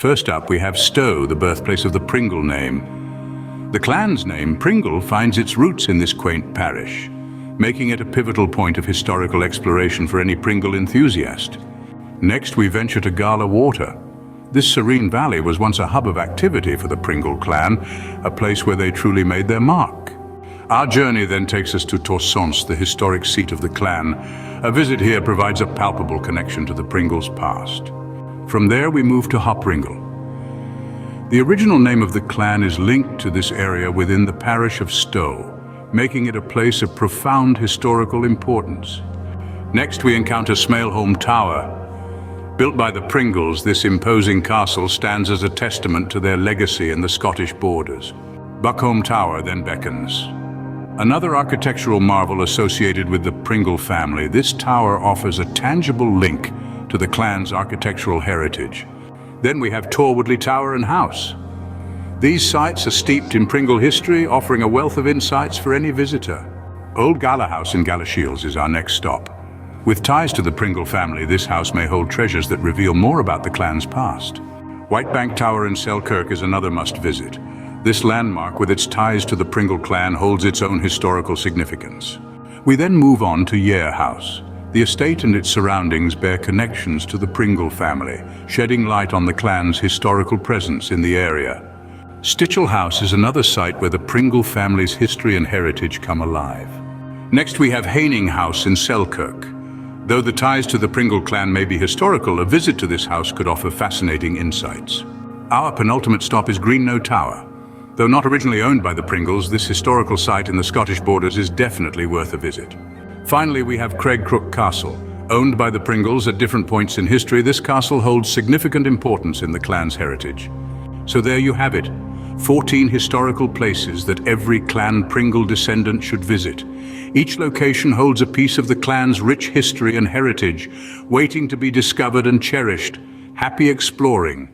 First up, we have Stowe, the birthplace of the Pringle name. The clan's name, Pringle, finds its roots in this quaint parish, making it a pivotal point of historical exploration for any Pringle enthusiast. Next, we venture to Gala Water. This serene valley was once a hub of activity for the Pringle clan, a place where they truly made their mark. Our journey then takes us to Torsonse, the historic seat of the clan. A visit here provides a palpable connection to the Pringles' past. From there, we move to Pringle. The original name of the clan is linked to this area within the parish of Stowe, making it a place of profound historical importance. Next, we encounter Smailholm Tower. Built by the Pringles, this imposing castle stands as a testament to their legacy in the Scottish borders. Buckholm Tower then beckons. Another architectural marvel associated with the Pringle family, this tower offers a tangible link to the clan's architectural heritage. Then we have Torwoodley Tower and House. These sites are steeped in Pringle history, offering a wealth of insights for any visitor. Old Gala House in Galashiels is our next stop. With ties to the Pringle family, this house may hold treasures that reveal more about the clan's past. Whitebank Tower in Selkirk is another must-visit. This landmark, with its ties to the Pringle clan, holds its own historical significance. We then move on to Yare House. The estate and its surroundings bear connections to the Pringle family, shedding light on the clan's historical presence in the area. Stichel House is another site where the Pringle family's history and heritage come alive. Next, we have Haining House in Selkirk. Though the ties to the Pringle clan may be historical, a visit to this house could offer fascinating insights. Our penultimate stop is Greenknow Tower. Though not originally owned by the Pringles, this historical site in the Scottish borders is definitely worth a visit. Finally, we have Craigcrook Castle. Owned by the Pringles at different points in history, this castle holds significant importance in the clan's heritage. So there you have it, 14 historical places that every clan Pringle descendant should visit. Each location holds a piece of the clan's rich history and heritage, waiting to be discovered and cherished. Happy exploring!